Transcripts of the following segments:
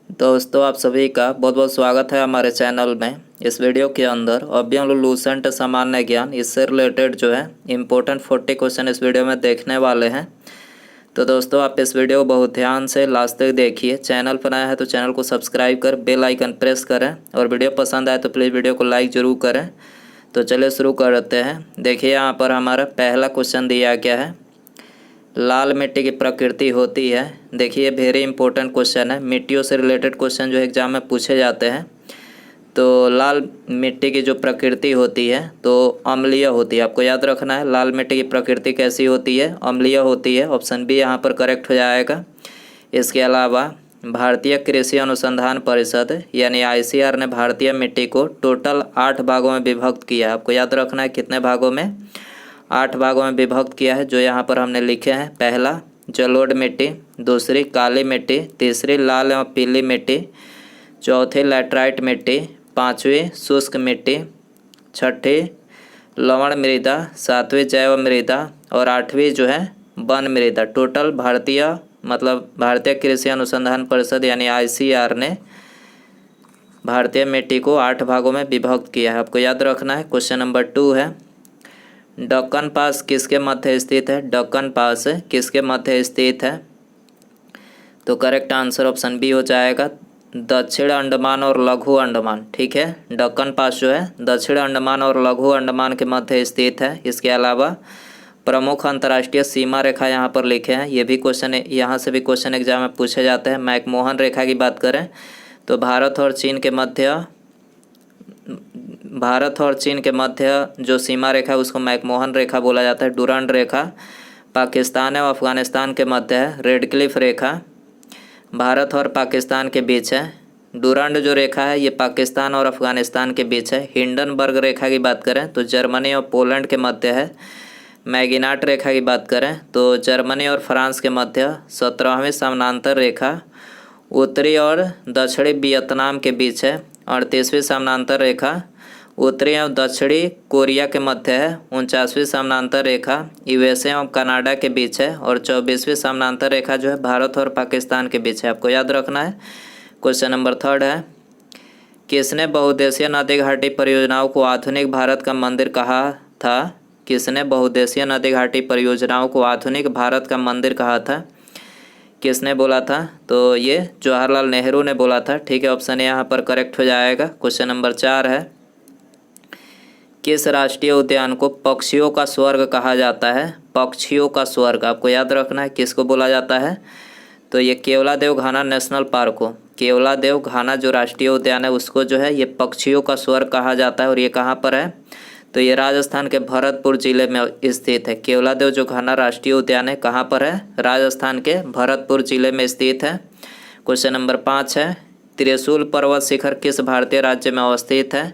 दोस्तों आप सभी का बहुत बहुत स्वागत है हमारे चैनल में। इस वीडियो के अंदर अव्यय लूसेंट सामान्य ज्ञान इससे रिलेटेड जो है इम्पोर्टेंट 40 क्वेश्चन इस वीडियो में देखने वाले हैं। तो दोस्तों आप इस वीडियो को बहुत ध्यान से लास्ट तक देखिए। चैनल पर आया है तो चैनल को सब्सक्राइब कर बेल आइकन प्रेस करें और वीडियो पसंद आए तो प्लीज़ वीडियो को लाइक ज़रूर करें। तो चलिए शुरू करते हैं। देखिए यहाँ पर हमारा पहला क्वेश्चन दिया गया है, लाल मिट्टी की प्रकृति होती है। देखिए वेरी इंपॉर्टेंट क्वेश्चन है, मिट्टियों से रिलेटेड क्वेश्चन जो एग्जाम में पूछे जाते हैं। तो लाल मिट्टी की जो प्रकृति होती है तो अम्लीय होती है। आपको याद रखना है लाल मिट्टी की प्रकृति कैसी होती है, अम्लीय होती है। ऑप्शन बी यहाँ पर करेक्ट हो जाएगा। इसके अलावा भारतीय कृषि अनुसंधान परिषद यानी ICAR ने भारतीय मिट्टी को टोटल 8 भागों में विभक्त किया है। आपको याद रखना है कितने भागों में, 8 भागों में विभक्त किया है, जो यहाँ पर हमने लिखे हैं। पहला जलोढ़ मिट्टी, दूसरी काली मिट्टी, तीसरी लाल एवं पीली मिट्टी, चौथी लैटराइट मिट्टी, पांचवी शुष्क मिट्टी, छठी लवण मृदा, सातवीं जैव मृदा और आठवीं जो है वन मृदा। टोटल भारतीय कृषि अनुसंधान परिषद यानी ICAR ने भारतीय मिट्टी को 8 भागों में विभक्त किया है। आपको याद रखना है। क्वेश्चन नंबर 2 है, दक्कन पास किसके मध्य स्थित है? दक्कन पास किसके मध्य स्थित है? तो करेक्ट आंसर ऑप्शन बी हो जाएगा, दक्षिण अंडमान और लघु अंडमान। ठीक है, दक्कन पास जो है दक्षिण अंडमान और लघु अंडमान के मध्य स्थित है। इसके अलावा प्रमुख अंतर्राष्ट्रीय सीमा रेखा यहाँ पर लिखे हैं। ये भी क्वेश्चन, यहाँ से भी क्वेश्चन एग्जाम में पूछे जाते हैं। मैकमोहन रेखा की बात करें तो भारत और चीन के मध्य जो सीमा रेखा है उसको मैकमोहन रेखा बोला जाता है। डुरंड रेखा पाकिस्तान और अफगानिस्तान के मध्य है। रेड क्लिफ रेखा भारत और पाकिस्तान के बीच है। डुरंड जो रेखा है ये पाकिस्तान और अफगानिस्तान के बीच है। हिंडनबर्ग रेखा की बात करें तो जर्मनी और पोलैंड के मध्य है। मैगिनाट रेखा की बात करें तो जर्मनी और फ्रांस के मध्य। 17वीं समानांतर रेखा उत्तरी और दक्षिणी वियतनाम के बीच है। 38वीं समानांतर रेखा उत्तरी एवं दक्षिणी कोरिया के मध्य है। 49वीं समानांतर रेखा USA एवं कनाडा के बीच है। और 24वीं समानांतर रेखा जो है भारत और पाकिस्तान के बीच है। आपको याद रखना है। क्वेश्चन नंबर 3 है, किसने बहुउद्देशीय नदी घाटी परियोजनाओं को आधुनिक भारत का मंदिर कहा था? किसने बहुउद्देशीय नदी घाटी परियोजनाओं को आधुनिक भारत का मंदिर कहा था? किसने बोला था? तो ये जवाहरलाल नेहरू ने बोला था। ठीक है, ऑप्शन यहाँ पर करेक्ट हो जाएगा। क्वेश्चन नंबर 4 है, किस राष्ट्रीय उद्यान को पक्षियों का स्वर्ग कहा जाता है? पक्षियों का स्वर्ग आपको याद रखना है, किसको बोला जाता है? तो ये केवलादेव घाना नेशनल पार्क को, केवलादेव घाना जो राष्ट्रीय उद्यान है उसको जो है ये पक्षियों का स्वर्ग कहा जाता है। और ये कहाँ पर है? तो ये राजस्थान के भरतपुर जिले में स्थित है। केवलादेव जो घाना राष्ट्रीय उद्यान है कहाँ पर है? राजस्थान के भरतपुर जिले में स्थित है। क्वेश्चन नंबर 5 है, त्रिशूल पर्वत शिखर किस भारतीय राज्य में अवस्थित है?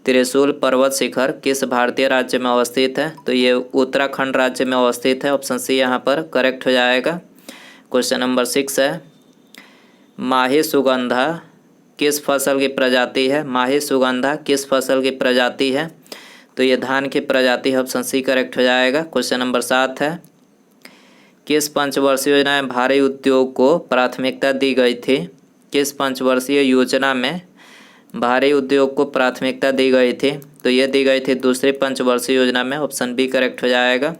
त्रिशूल पर्वत शिखर किस भारतीय राज्य में अवस्थित है? तो ये उत्तराखंड राज्य में अवस्थित है। ऑप्शन सी यहाँ पर करेक्ट हो जाएगा। क्वेश्चन नंबर 6 है, माही सुगंधा किस फसल की प्रजाति है? माही सुगंधा किस फसल की प्रजाति है? तो ये धान की प्रजाति है। ऑप्शन सी करेक्ट हो जाएगा। क्वेश्चन नंबर 7 है, किस पंचवर्षीय योजना में भारी उद्योग को प्राथमिकता दी गई थी? किस पंचवर्षीय योजना में भारी उद्योग को प्राथमिकता दी गई थी? तो ये दी गई थी दूसरी पंचवर्षीय योजना में। ऑप्शन बी करेक्ट हो जाएगा।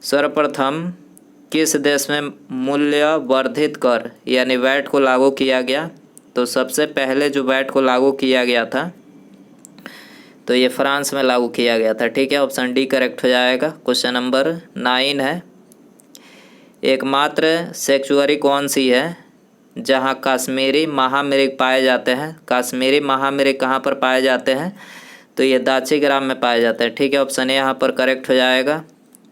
सर्वप्रथम किस देश में मूल्य वर्धित कर यानी वैट को लागू किया गया? तो सबसे पहले जो वैट को लागू किया गया था तो ये फ्रांस में लागू किया गया था। ठीक है, ऑप्शन डी करेक्ट हो जाएगा। क्वेश्चन नंबर 9 है, एकमात्र सेंचुरी कौन सी है जहां कश्मीरी महामृग पाए जाते हैं? कश्मीरी महामृग कहाँ पर पाए जाते हैं? तो ये दाचीग्राम में पाए जाते हैं। ठीक है, ऑप्शन ए यहाँ पर करेक्ट हो जाएगा।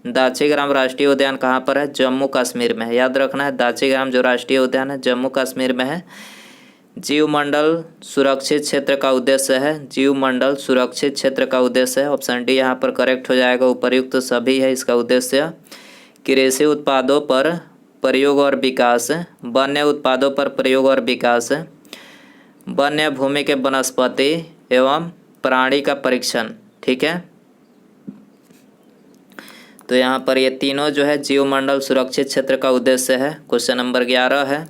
दाचीग्राम राष्ट्रीय उद्यान कहाँ पर है? जम्मू कश्मीर में है। याद रखना है, दाचीग्राम जो राष्ट्रीय उद्यान है जम्मू कश्मीर में है। जीवमंडल सुरक्षित क्षेत्र का उद्देश्य है। जीवमंडल सुरक्षित क्षेत्र का उद्देश्य है। ऑप्शन डी यहाँ पर करेक्ट हो जाएगा। उपर्युक्त सभी है इसका उद्देश्य। कृषि उत्पादों पर प्रयोग और विकास, वन्य उत्पादों पर प्रयोग और विकास, वन्य भूमि के वनस्पति एवं प्राणी का परीक्षण। ठीक है, तो यहाँ पर ये तीनों जो है जीवमंडल सुरक्षित क्षेत्र का उद्देश्य है। क्वेश्चन नंबर 11 है,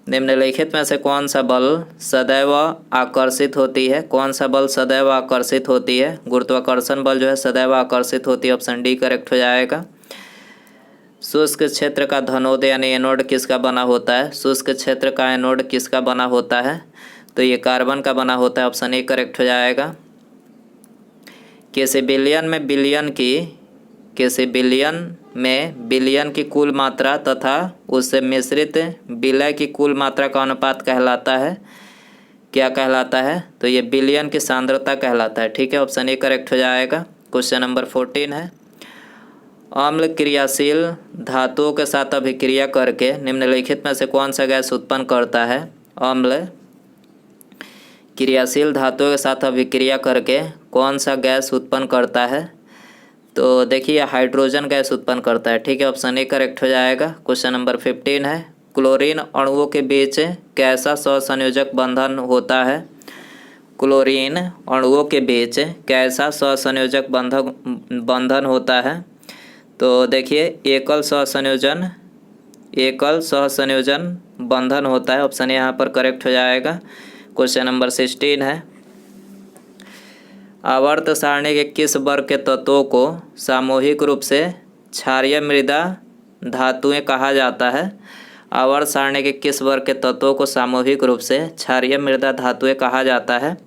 निम्नलिखित में से कौन सा बल सदैव आकर्षित होती है? कौन सा बल सदैव आकर्षित होती है? गुरुत्वाकर्षण बल जो है सदैव आकर्षित होती है। ऑप्शन डी करेक्ट हो जाएगा। शुष्क क्षेत्र का धनोद यानी एनोड किसका बना होता है? शुष्क क्षेत्र का एनोड किसका बना होता है? तो ये कार्बन का बना होता है। ऑप्शन ए करेक्ट हो जाएगा। किसी बिलियन में बिलियन की कुल मात्रा तथा उससे मिश्रित विलय की कुल मात्रा का अनुपात कहलाता है, क्या कहलाता है? तो ये बिलियन की सांद्रता कहलाता है। ठीक है, ऑप्शन ए करेक्ट हो जाएगा। क्वेश्चन नंबर 14 है, अम्ल क्रियाशील धातुओं के साथ अभिक्रिया करके निम्नलिखित में से कौन सा गैस उत्पन्न करता है? अम्ल क्रियाशील धातुओं के साथ अभिक्रिया करके कौन सा गैस उत्पन्न करता है? तो देखिए हाइड्रोजन गैस उत्पन्न करता है। ठीक है, ऑप्शन ए करेक्ट हो जाएगा। क्वेश्चन नंबर 15 है, क्लोरीन अणुओं के बीच कैसा सहसंयोजक बंधन होता है? क्लोरीन अणुओं के बीच कैसा सहसंयोजक बंधन होता है? तो देखिए एकल सहसंयोजन बंधन होता है। ऑप्शन ए यहाँ पर करेक्ट हो जाएगा। क्वेश्चन नंबर 16 है, आवर्त सारणी के किस वर्ग के तत्वों को सामूहिक रूप से क्षारीय मृदा धातुएं कहा जाता है? आवर्त सारणी के किस वर्ग के तत्वों को सामूहिक रूप से क्षारीय मृदा धातुएं कहा जाता है?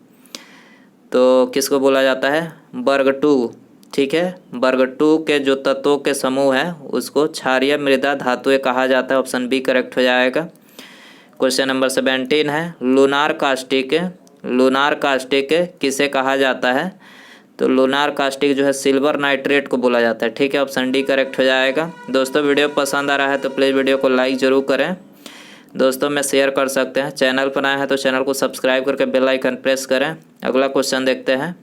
तो किसको बोला जाता है? वर्ग 2। ठीक है, वर्ग 2 के जो तत्वों के समूह है उसको क्षारीय मृदा धातुएं कहा जाता है। ऑप्शन बी करेक्ट हो जाएगा। क्वेश्चन नंबर 17 है, लूनार कास्टिक किसे कहा जाता है? तो लूनार कास्टिक जो है सिल्वर नाइट्रेट को बोला जाता है। ठीक है, ऑप्शन डी करेक्ट हो जाएगा। दोस्तों वीडियो पसंद आ रहा है तो प्लीज़ वीडियो को लाइक ज़रूर करें, दोस्तों में शेयर कर सकते हैं। चैनल पर आए हैं तो चैनल को सब्सक्राइब करके बेल आइकन प्रेस करें। अगला क्वेश्चन देखते हैं,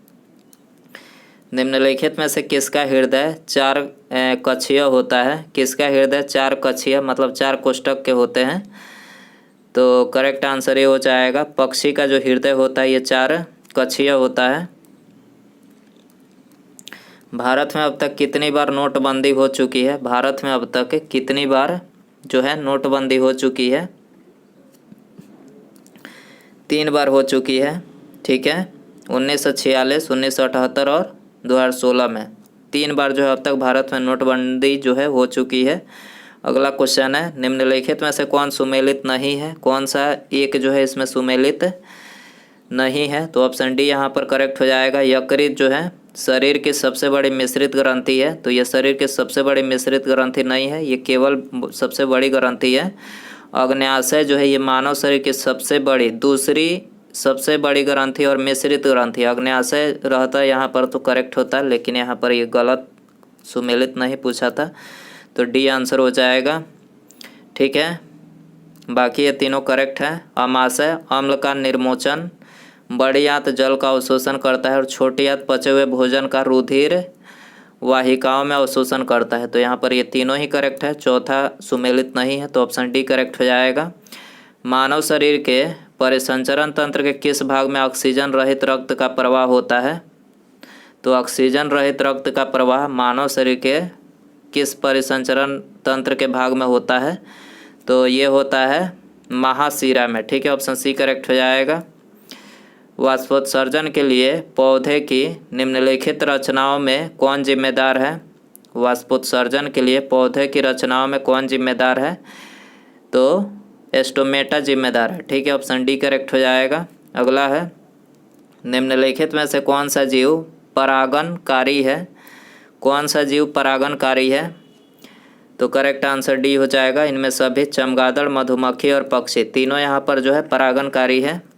निम्नलिखित में से किसका हृदय 4 कक्षीय होता है? किसका हृदय 4 कक्षीय मतलब 4 कोष्ठक के होते हैं? तो करेक्ट आंसर ये हो जाएगा, पक्षी का जो हृदय होता है ये 4 कक्षीय होता है। भारत में अब तक कितनी बार नोटबंदी हो चुकी है? भारत में अब तक कितनी बार जो है नोटबंदी हो चुकी है? 3 बार हो चुकी है। ठीक है, 1946, 1978 और 2016 में 3 बार जो है अब तक भारत में नोटबंदी जो है हो चुकी है। अगला क्वेश्चन है, निम्नलिखित में से कौन सुमेलित नहीं है? कौन सा एक जो है इसमें सुमेलित नहीं है? तो ऑप्शन डी यहाँ पर करेक्ट हो जाएगा। यकृत जो है शरीर की सबसे बड़ी मिश्रित ग्रंथि है, तो ये शरीर की सबसे बड़ी मिश्रित ग्रंथि नहीं है, ये केवल सबसे बड़ी ग्रंथि है। अग्न्याशय जो है ये मानव शरीर की दूसरी सबसे बड़ी ग्रंथि और मिश्रित ग्रंथि। अग्न्याशय रहता है यहाँ पर तो करेक्ट होता है, लेकिन यहाँ पर ये गलत सुमेलित नहीं पूछा था, तो डी आंसर हो जाएगा। ठीक है, बाकी ये तीनों करेक्ट है। अमाशय अम्ल का निर्मोचन, बड़ी आंत जल का अवशोषण करता है और छोटी आंत पचे हुए भोजन का रुधिर वाहिकाओं में अवशोषण करता है। तो यहाँ पर ये तीनों ही करेक्ट है, चौथा सुमेलित नहीं है, तो ऑप्शन डी करेक्ट हो जाएगा। मानव शरीर के परिसंचरण तंत्र के किस भाग में ऑक्सीजन रहित रक्त का प्रवाह होता है? तो ऑक्सीजन रहित रक्त का प्रवाह मानव शरीर के किस परिसंचरण तंत्र के भाग में होता है? तो ये होता है महाशिरा में। ठीक है, ऑप्शन सी करेक्ट हो जाएगा। वाष्पोत्सर्जन के लिए पौधे की निम्नलिखित रचनाओं में कौन जिम्मेदार है? वाष्पोत्सर्जन के लिए पौधे की रचनाओं में कौन जिम्मेदार है? तो एस्टोमेटा जिम्मेदार है। ठीक है, ऑप्शन डी करेक्ट हो जाएगा। अगला है, निम्नलिखित में से कौन सा जीव परागणकारी है? कौन सा जीव परागणकारी है? तो करेक्ट आंसर डी हो जाएगा। इनमें सभी चमगादड़, मधुमक्खी और पक्षी तीनों यहाँ पर जो है परागणकारी है।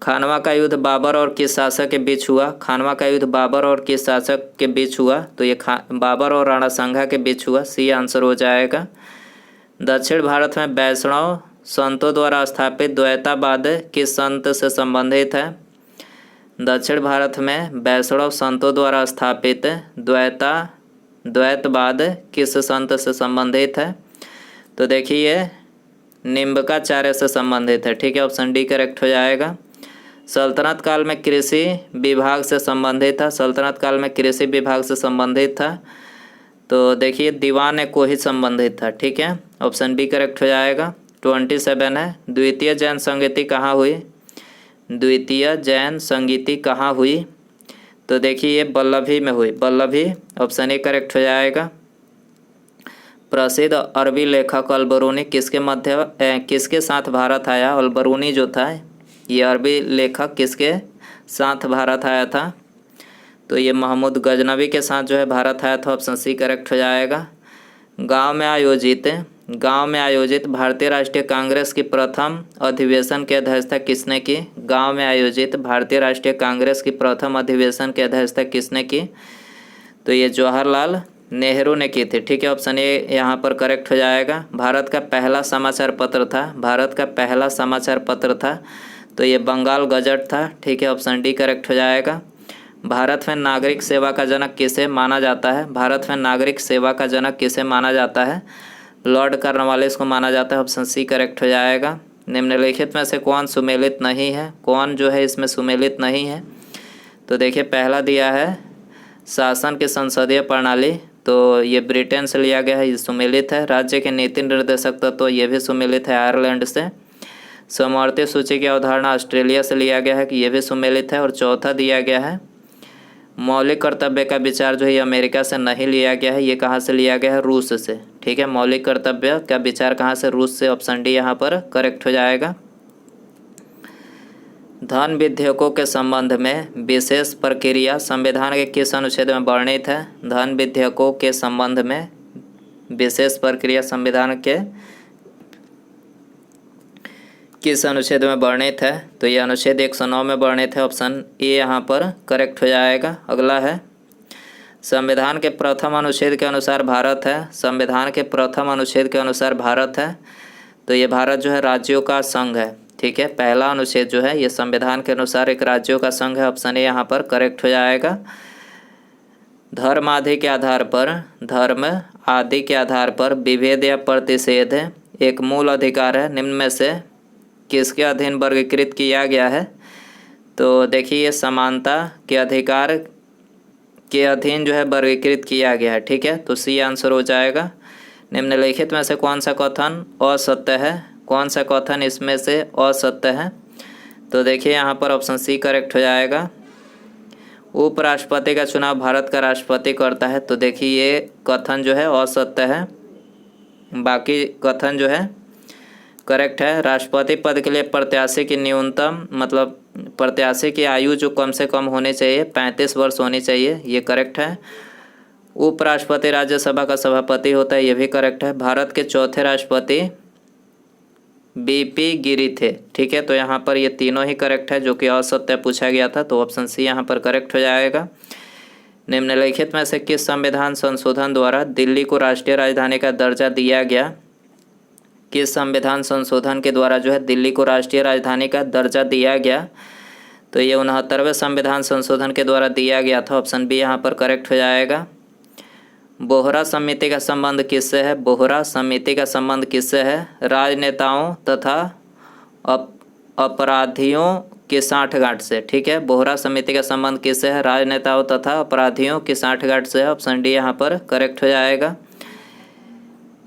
खानवा का युद्ध बाबर और किस शासक के बीच हुआ? खानवा का युद्ध बाबर और किस शासक के बीच हुआ? तो ये बाबर और राणा सांगा के बीच हुआ। सी आंसर हो जाएगा। दक्षिण भारत में वैष्णव संतों द्वारा स्थापित द्वैतावाद किस संत से संबंधित है? दक्षिण भारत में वैष्णव संतों द्वारा स्थापित द्वैतवाद किस संत से संबंधित है? तो देखिए निम्बकाचार्य से संबंधित है। ठीक है, ऑप्शन डी करेक्ट हो जाएगा। सल्तनत काल में कृषि विभाग से संबंधित था। सल्तनत काल में कृषि विभाग से संबंधित था, तो देखिए दीवान को ही संबंधित था। ठीक है, ऑप्शन बी करेक्ट हो जाएगा। 27 है। द्वितीय जैन संगीति कहाँ हुई? द्वितीय जैन संगीति कहाँ हुई? तो देखिए ये वल्लभी में हुई। वल्लभी ऑप्शन ए करेक्ट हो जाएगा। प्रसिद्ध अरबी लेखक अल-बरूनी किसके साथ भारत आया? अल-बरूनी जो था ये अरबी लेखक किसके साथ भारत आया था? तो ये महमूद गजनवी के साथ जो है भारत आया था। ऑप्शन सी करेक्ट हो जाएगा। गांव में आयोजित भारतीय राष्ट्रीय कांग्रेस की प्रथम अधिवेशन की अध्यक्षता किसने की? गांव में आयोजित भारतीय राष्ट्रीय कांग्रेस की प्रथम अधिवेशन की अध्यक्षता किसने की? तो ये जवाहरलाल नेहरू ने की थी। ठीक है, ऑप्शन ए यहाँ पर करेक्ट हो जाएगा। भारत का पहला समाचार पत्र था तो ये बंगाल गजट था। ठीक है, ऑप्शन डी करेक्ट हो जाएगा। भारत में नागरिक सेवा का जनक किसे माना जाता है? भारत में नागरिक सेवा का जनक किसे माना जाता है? लॉर्ड कॉर्नवालिस को माना जाता है। ऑप्शन सी करेक्ट हो जाएगा। निम्नलिखित में से कौन सुमेलित नहीं है? कौन जो है इसमें सुमेलित नहीं है? तो देखिए पहला दिया है शासन की संसदीय प्रणाली, तो ये ब्रिटेन से लिया गया है, ये सुमेलित है। राज्य के नीति निर्देशक तत्व तो ये भी सुमेलित है आयरलैंड से। समवर्ती सूची की अवधारणा ऑस्ट्रेलिया से लिया गया है कि ये भी सुमेलित है। और चौथा दिया गया है मौलिक कर्तव्य का विचार जो है अमेरिका से नहीं लिया गया है, ये कहाँ से लिया गया है? रूस से। ठीक है, मौलिक कर्तव्य का विचार कहाँ से? रूस से। ऑप्शन डी यहाँ पर करेक्ट हो जाएगा। धन विधेयकों के संबंध में विशेष प्रक्रिया संविधान के किस अनुच्छेद में वर्णित है? धन विधेयकों के संबंध में विशेष प्रक्रिया संविधान के किस अनुच्छेद में वर्णित है? तो ये अनुच्छेद 109 में वर्णित है। ऑप्शन ए यहाँ पर करेक्ट हो जाएगा। अगला है संविधान के प्रथम अनुच्छेद के अनुसार भारत है। संविधान के प्रथम अनुच्छेद के अनुसार भारत है तो ये भारत जो है राज्यों का संघ है। ठीक है, पहला अनुच्छेद जो है ये संविधान के अनुसार एक राज्यों का संघ है। ऑप्शन ए यहाँ पर करेक्ट हो जाएगा। धर्म आदि के आधार पर विभेद या प्रतिषेध एक मूल अधिकार है। निम्न में से किसके अधीन वर्गीकृत किया गया है? तो देखिए ये समानता के अधिकार के अधीन जो है वर्गीकृत किया गया है। ठीक है, तो सी आंसर हो जाएगा। निम्नलिखित में से कौन सा कथन असत्य है? कौन सा कथन इसमें से असत्य है? तो देखिए यहाँ पर ऑप्शन सी करेक्ट हो जाएगा। उपराष्ट्रपति का चुनाव भारत का राष्ट्रपति करता है तो देखिए ये कथन जो है असत्य है। बाकी कथन जो है करेक्ट है। राष्ट्रपति पद के लिए प्रत्याशी की न्यूनतम प्रत्याशी की आयु जो कम से कम होनी चाहिए 35 वर्ष होनी चाहिए, ये करेक्ट है। उपराष्ट्रपति राज्यसभा का सभापति होता है, ये भी करेक्ट है। भारत के चौथे राष्ट्रपति बीपी गिरी थे। ठीक है, तो यहाँ पर ये तीनों ही करेक्ट है जो कि असत्य पूछा गया था, तो ऑप्शन सी यहाँ पर करेक्ट हो जाएगा। निम्नलिखित में से किस संविधान संशोधन द्वारा दिल्ली को राष्ट्रीय राजधानी का दर्जा दिया गया? किस संविधान संशोधन के द्वारा जो है दिल्ली को राष्ट्रीय राजधानी का दर्जा दिया गया? तो ये 69वें संविधान संशोधन के द्वारा दिया गया था। ऑप्शन बी यहाँ पर करेक्ट हो जाएगा। बोहरा समिति का संबंध किससे है? बोहरा समिति का संबंध किससे है? राजनेताओं तथा अपराधियों की साठगांठ से। ठीक है, बोहरा समिति का संबंध किससे है? राजनेताओं तथा अपराधियों की साठगांठ से है। ऑप्शन डी यहाँ पर करेक्ट हो जाएगा।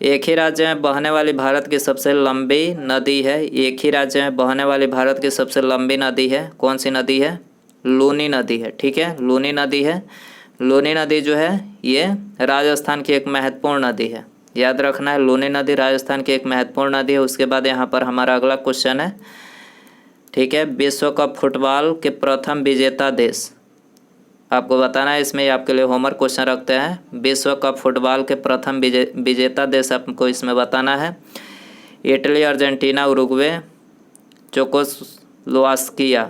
एक ही राज्य में बहने वाली भारत की सबसे लंबी नदी है। एक ही राज्य में बहने वाली भारत की सबसे लंबी नदी है, कौन सी नदी है? लूनी नदी है। ठीक है, लूनी नदी है। लूनी नदी जो है ये राजस्थान की एक महत्वपूर्ण नदी है, याद रखना है। लूनी नदी राजस्थान की एक महत्वपूर्ण नदी है। उसके बाद यहाँ पर हमारा अगला क्वेश्चन है। ठीक है, विश्व कप फुटबॉल के प्रथम विजेता देश आपको बताना है। इसमें आपके लिए होमवर्क क्वेश्चन रखते हैं। विश्व कप फुटबॉल के प्रथम विजेता देश आपको इसमें बताना है। Italy, Argentina, Uruguay, Czechoslovakia.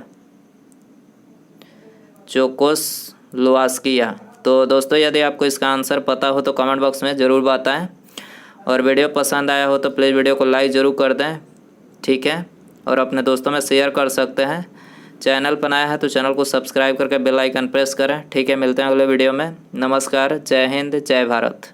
तो दोस्तों यदि आपको इसका आंसर पता हो तो कमेंट बॉक्स में ज़रूर बताएं, और वीडियो पसंद आया हो तो प्लीज़ वीडियो को लाइक ज़रूर कर दें। ठीक है, और अपने दोस्तों में शेयर कर सकते हैं। चैनल पर नया है तो चैनल को सब्सक्राइब करके बेल आइकन प्रेस करें। ठीक है, मिलते हैं अगले वीडियो में। नमस्कार, जय हिंद, जय भारत।